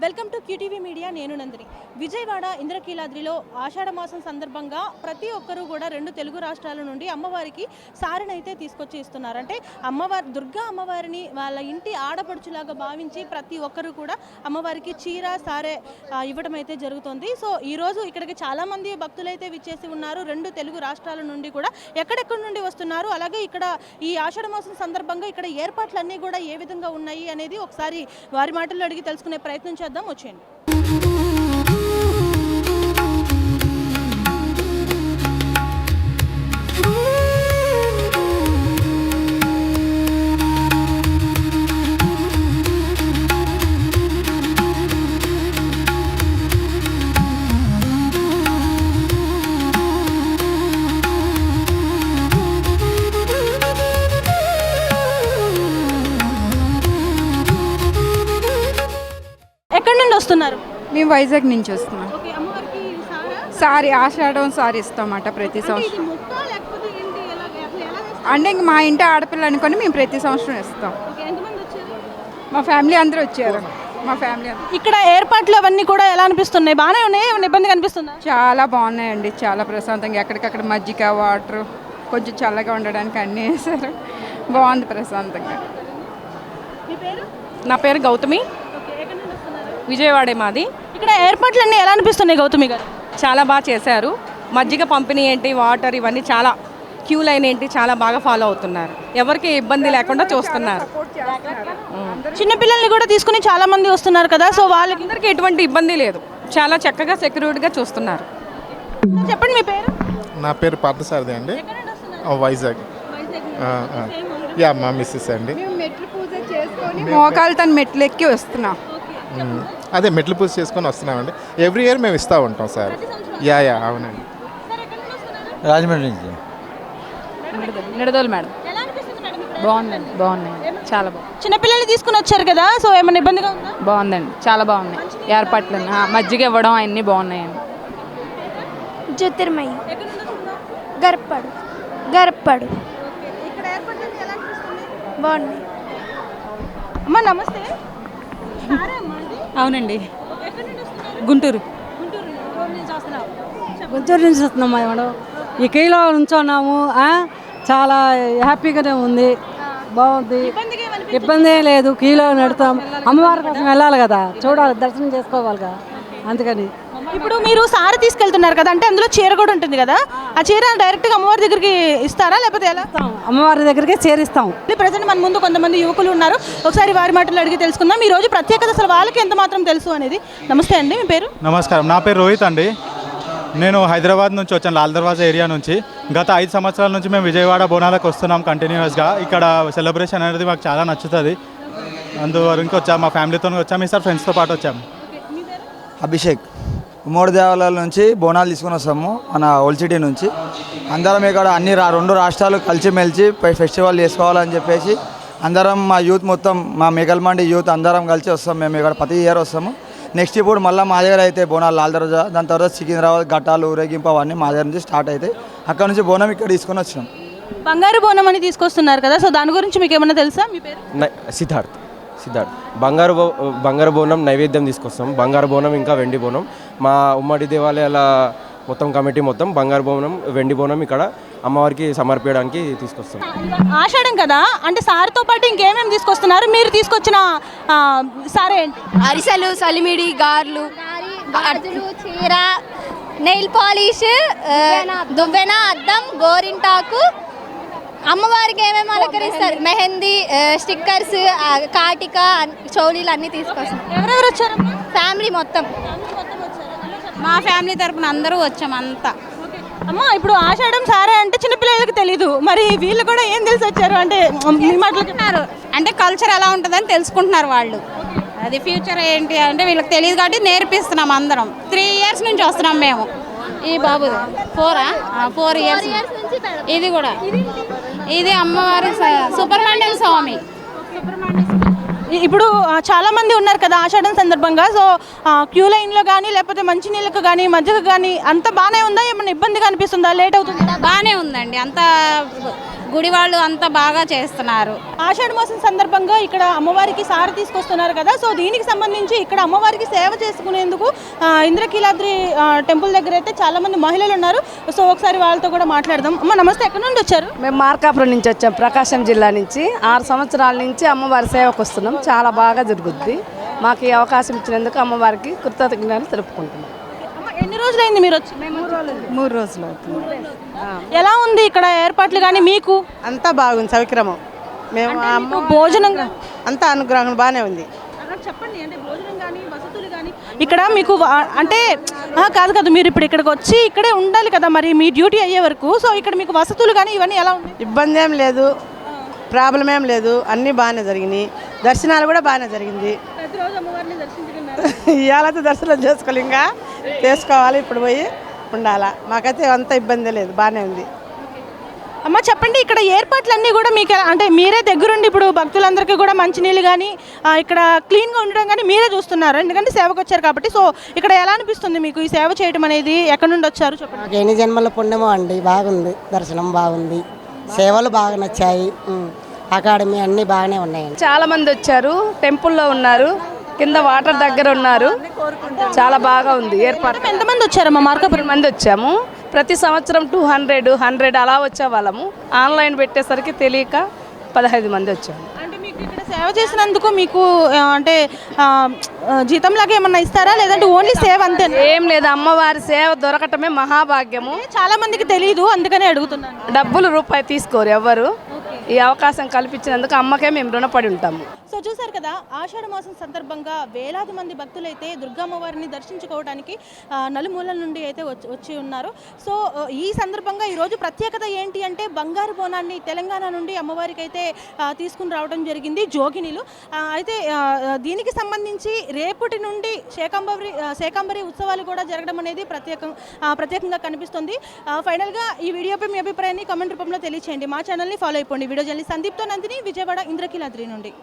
Welcome to QTV media. నేను నందిని. విజయవాడ ఇంద్రకీలాద్రిలో ఆషాఢ మాసం సందర్భంగా ప్రతి ఒక్కరూ కూడా రెండు తెలుగు రాష్ట్రాల నుండి అమ్మవారికి సారెను అయితే తీసుకొచ్చి ఇస్తున్నారు. అంటే అమ్మవారి దుర్గా అమ్మవారిని వాళ్ళ ఇంటి ఆడపడుచులాగా భావించి ప్రతి ఒక్కరూ కూడా అమ్మవారికి చీర సారే ఇవ్వడం అయితే జరుగుతుంది. సో ఈరోజు ఇక్కడికి చాలామంది భక్తులు అయితే విచ్చేసి ఉన్నారు. రెండు తెలుగు రాష్ట్రాల నుండి కూడా ఎక్కడెక్కడి నుండి వస్తున్నారు, అలాగే ఇక్కడ ఈ ఆషాఢ మాసం సందర్భంగా ఇక్కడ ఏర్పాట్లన్నీ కూడా ఏ విధంగా ఉన్నాయి అనేది ఒకసారి వారి మాటల్లో అడిగి తెలుసుకునే ప్రయత్నం చేద్దాం. వచ్చేయండి. ఎక్కడి నుండి వస్తున్నారు? మేము వైజాగ్ నుంచి వస్తున్నాం. ఓకే, అమ్మవారికి సారీ ఆషాఢం సారీ ఇస్తామట ప్రతి సంవత్సరం. ఇది ముక్క లేకపోతే ఏంటి, ఎలా చేస్తారు? అంటే ఇంక మా ఇంటి ఆడపిల్ల అనుకొని మేము ప్రతి సంవత్సరం ఇస్తాం. ఓకే, ఎంతమంది వచ్చారు? మా ఫ్యామిలీ అందరూ వచ్చారు. మా ఫ్యామిలీ ఇక్కడ ఏర్పాట్లు అవన్నీ కూడా ఎలా అనిపిస్తున్నాయి? బాగానే ఉన్నాయి? ఏమైనా ఇబ్బంది కనిపిస్తుందా? చాలా బాగున్నాయండి. చాలా ప్రశాంతంగా ఎక్కడికక్కడ మజ్జిగ వాటర్ కొంచెం చల్లగా ఉండడానికి అన్నీ వేశారు. బాగుంది ప్రశాంతంగా. మీ పేరు? నా పేరు గౌతమి. విజయవాడే మాది. ఇక్కడ ఏర్పాట్లన్నీ ఎలా అనిపిస్తున్నాయి గౌతమి గారు? చాలా బాగా చేశారు. మజ్జిగ పంపిణీ ఏంటి, వాటర్ ఇవన్నీ చాలా క్యూ లైన్ ఏంటి చాలా బాగా ఫాలో అవుతున్నారు. ఎవరికి ఇబ్బంది లేకుండా చూస్తున్నారు. చిన్నపిల్లల్ని కూడా తీసుకుని చాలా మంది వస్తున్నారు కదా, సో వాళ్ళకి అందరికీ ఎటువంటి ఇబ్బంది లేదు. చాలా చక్కగా సెక్యూరిటీగా చూస్తున్నారు. చెప్పండి మీ పేరు? నా పేరు పార్థసారథి అండి, వైజాగ్. యా, మా మిస్సెస్ అండి. మేము మెట్లు పూజ చేసుకొని మోకాలు తన మెట్లు ఎక్కి వస్తున్నాం. అదే మెట్లు పూజ చేసుకొని వస్తున్నామండి. ఎవ్రీ ఇయర్ మేము ఇస్తూ ఉంటాం సార్. యా అవునండి. రాజమండ్రి నుంచి. నిడదోలు మేడం. బాగుందండి. బాగున్నాయి, చాలా బాగుంది. చిన్నపిల్లల్ని తీసుకుని వచ్చారు కదా, సో ఏమైనా ఇబ్బందిగా ఉందా? బాగుందండి, చాలా బాగున్నాయి ఏర్పాట్లు. మజ్జిగ ఇవ్వడం అన్నీ బాగున్నాయండి. జ్యోతిర్మయి గర్పడు బాగున్నాయి. అమ్మా నమస్తే. అవునండి, గుంటూరు నుంచి వస్తున్నాం మేడం. ఈ కీలో నుంచున్నాము. చాలా హ్యాపీగానే ఉంది, బాగుంది, ఇబ్బంది లేదు. కీలో నడుతాం. అమ్మవారి కోసం వెళ్ళాలి కదా, చూడాలి, దర్శనం చేసుకోవాలిగా, అందుకని. ఇప్పుడు మీరు సారీ తీసుకెళ్తున్నారు కదా, అంటే అందులో చీర కూడా ఉంటుంది కదా, ఆ చీర డైరెక్ట్గా అమ్మవారి దగ్గరికి ఇస్తారా లేకపోతే ఎలా? అమ్మవారి దగ్గరికి చేరిస్తాం. ప్రజెంట్ మన ముందు కొంతమంది యువకులు ఉన్నారు, ఒకసారి వారి మాటలు అడిగి తెలుసుకుందాం. ఈ రోజు ప్రత్యేకత అసలు వాళ్ళకి ఎంత మాత్రం తెలుసు అనేది. నమస్తే అండి, మీ పేరు? నమస్కారం, నా పేరు రోహిత్ అండి. నేను హైదరాబాద్ నుంచి వచ్చాను, లాల్ దర్వాజా ఏరియా నుంచి. గత 5 సంవత్సరాల నుంచి మేము విజయవాడ బోనాలకు వస్తున్నాం కంటిన్యూస్గా. ఇక్కడ సెలబ్రేషన్ అనేది మాకు చాలా నచ్చుతుంది. అందువరకు వచ్చాము, మా ఫ్యామిలీతో వచ్చాము, ఈసారి ఫ్రెండ్స్తో పాటు వచ్చాము. అభిషేక్. ఉమ్మడి దేవాలయాల నుంచి బోనాలు తీసుకొని వస్తాము, మన ఓల్డ్ సిటీ నుంచి. అందరం ఇక్కడ అన్ని 2 రాష్ట్రాలు కలిసిమెలిసి ఫెస్టివల్ చేసుకోవాలని చెప్పేసి అందరం మా యూత్ మొత్తం, మా మేకల్మండి యూత్ అందరం కలిసి వస్తాం. మేము ఇక్కడ ప్రతి ఇయర్ వస్తాము. నెక్స్ట్ ఇప్పుడు మళ్ళీ మా దగ్గర అయితే బోనాలు లాల్ దర్వాజా, దాని తర్వాత సికింద్రాబాద్ ఘట్టాలు ఊరేగింపు అవన్నీ మా దగ్గర నుంచి స్టార్ట్ అవుతాయి. అక్కడ నుంచి బోనం ఇక్కడ తీసుకొని వచ్చినాం. బంగారు బోనం అని తీసుకొస్తున్నారు కదా, సో దాని గురించి మీకు ఏమైనా తెలుసా? మీ పేరు? సిద్ధార్థ్. బంగారు బోనం నైవేద్యం తీసుకొస్తాం. బంగారు బోనం ఇంకా వెండి బోనం. మా ఉమ్మడి దేవాలయాల మొత్తం కమిటీ మొత్తం బంగారు బోనం వెండి బోనం ఇక్కడ అమ్మవారికి సమర్పించడానికి తీసుకొస్తాం. ఆషాఢం కదా, అంటే సారితో పాటు ఇంకేమేమి తీసుకొస్తున్నారు? మీరు తీసుకొచ్చిన సారే ఏంటి? అరిసెలు, సలిమిడి, గార్లు, చీర, నెయిల్ పాలిష్, దువ్వెన, అద్దం, గోరింటాకు. అమ్మవారికి ఏమేమి అలంకరిస్తారు? మెహందీ, స్టిక్కర్స్, కాటిక, చౌలీలు అన్నీ తీసుకొస్తాం. ఎవరెవరు వచ్చారు? ఫ్యామిలీ మొత్తం. మా ఫ్యామిలీ తరపున అందరూ వచ్చాం అంతా. అమ్మ, ఇప్పుడు ఆషాఢం సారే అంటే చిన్నపిల్లలకి తెలీదు, మరి వీళ్ళు కూడా ఏం తెలిసి వచ్చారు అంటే మీ మాటలు? అంటే కల్చర్ ఎలా ఉంటుందని తెలుసుకుంటున్నారు వాళ్ళు. అది ఫ్యూచర్ ఏంటి అంటే వీళ్ళకి తెలియదు కాబట్టి నేర్పిస్తున్నాం అందరం. 3 years నుంచి వస్తున్నాం మేము. ఈ బాబు 4 years. ఇది కూడా ఇది అమ్మవారి సుబ్రహ్మణ్యం స్వామి. ఇప్పుడు చాలా మంది ఉన్నారు కదా ఆషాఢం సందర్భంగా, సో క్యూ లైన్లో కానీ లేకపోతే మంచినీళ్ళకు కానీ మజ్జిగ కానీ అంత బాగానే ఉందా? ఏమన్నా ఇబ్బందిగా అనిపిస్తుందా? లేట్ అవుతుందా? బాగానే ఉందండి, అంత గుడి వాళ్ళు అంతా బాగా చేస్తున్నారు. ఆషాఢ మాసం సందర్భంగా ఇక్కడ అమ్మవారికి సార తీసుకొస్తున్నారు కదా, సో దీనికి సంబంధించి ఇక్కడ అమ్మవారికి సేవ చేసుకునేందుకు ఇంద్రకీలాద్రి టెంపుల్ దగ్గర అయితే చాలా మంది మహిళలు ఉన్నారు. సో ఒకసారి వాళ్ళతో కూడా మాట్లాడదాం. అమ్మ నమస్తే, ఎక్కడి నుండి వచ్చారు? మేము మార్కాపురం నుంచి వచ్చాం, ప్రకాశం జిల్లా నుంచి. 6 సంవత్సరాల నుంచి అమ్మవారి సేవకు వస్తున్నాం. చాలా బాగా జరుగుద్ది. మాకు ఈ అవకాశం ఇచ్చినందుకు అమ్మవారికి కృతజ్ఞతలు తెలుపుకుంటున్నాం. ఎన్ని రోజులైంది మీరు వచ్చి? 3 రోజులు అవుతుంది. ఎలా ఉంది ఇక్కడ ఏర్పాట్లు కానీ మీకు? అంతా బాగుంది, సౌకర్యము. మేము భోజనం అంతా అనుగ్రహం బాగానే ఉంది. చెప్పండి, అంటే భోజనం కానీ వసతులు కానీ ఇక్కడ మీకు అంటే కాదు మీరు ఇప్పుడు ఇక్కడికి వచ్చి ఇక్కడే ఉండాలి కదా మరి మీ డ్యూటీ అయ్యే వరకు. సో ఇక్కడ మీకు వసతులు కానీ ఇవన్నీ ఎలా ఉన్నాయి? ఇబ్బంది ఏం లేదు, ప్రాబ్లం ఏం లేదు, అన్నీ బాగానే జరిగినాయి. దర్శనాలు కూడా బాగానే జరిగింది. ప్రతిరోజు అమ్మవారిని దర్శించుకున్నారు? ఇవాళైతే దర్శనం చేసుకోవాలి, ఇంకా చేసుకోవాలి, ఇప్పుడు పోయి ఉండాలా. మాకైతే అంత ఇబ్బంది లేదు, బాగానే ఉంది. అమ్మ చెప్పండి, ఇక్కడ ఏర్పాట్లన్నీ కూడా మీకు అంటే మీరే దగ్గరుండి ఇప్పుడు భక్తులందరికీ కూడా మంచినీళ్ళు కానీ ఇక్కడ క్లీన్గా ఉండడం కానీ మీరే చూస్తున్నారు, ఎందుకంటే సేవకు వచ్చారు కాబట్టి. సో ఇక్కడ ఎలా అనిపిస్తుంది మీకు ఈ సేవ చేయడం అనేది? ఎక్కడి నుండి వచ్చారు చెప్పండి? మాకు ఎన్ని జన్మల పుణ్యమో అండి. బాగుంది, దర్శనం బాగుంది, సేవలు బాగా నచ్చాయి, అకాడమీ అన్నీ బాగానే ఉన్నాయండి. చాలా మంది వచ్చారు, టెంపుల్లో ఉన్నారు, కింద వాటర్ దగ్గర ఉన్నారు. చాలా బాగా ఉంది ఏర్పాటు. ఎంతమంది వచ్చారమ్మా? మార్కాపురం మంది వచ్చాము. ప్రతి సంవత్సరం 200 అలా వచ్చే వాళ్ళము. ఆన్లైన్ పెట్టేసరికి తెలియక 15 మంది వచ్చాము. అంటే మీకు ఇక్కడ సేవ చేసినందుకు మీకు అంటే జీతం లాగా ఏమన్నా ఇస్తారా, లేదంటే ఓన్లీ సేవ అంతే? ఏం లేదు, అమ్మవారి సేవ దొరకటమే మహాభాగ్యము. చాలా మందికి తెలియదు, అందుకనే అడుగుతున్నాను. డబ్బులు రూపాయి తీసుకోరు ఎవ్వరు. ఈ అవకాశం కల్పించినందుకు అమ్మకే మేము రుణపడి ఉంటాము. సో చూసారు కదా, ఆషాఢ మాసం సందర్భంగా వేలాది మంది భక్తులైతే దుర్గామ్మవారిని దర్శించుకోవడానికి నలుమూలల నుండి అయితే వచ్చి ఉన్నారు. సో ఈ సందర్భంగా ఈరోజు ప్రత్యేకత ఏంటి అంటే బంగారు బోనాన్ని తెలంగాణ నుండి అమ్మవారికి అయితే తీసుకుని రావడం జరిగింది జోగినీలు. అయితే దీనికి సంబంధించి రేపటి నుండి శేకాంబరి ఉత్సవాలు కూడా జరగడం అనేది ప్రత్యేకంగా కనిపిస్తుంది. ఫైనల్గా ఈ వీడియోపై మీ అభిప్రాయాన్ని కామెంట్ రూపంలో తెలియచేయండి. మా ఛానల్ని ఫాలో అయిపోండి. వీడియో జర్నలిస్ట్ సందీప్తో నందిని, విజయవాడ ఇంద్రకీలాద్రి నుండి.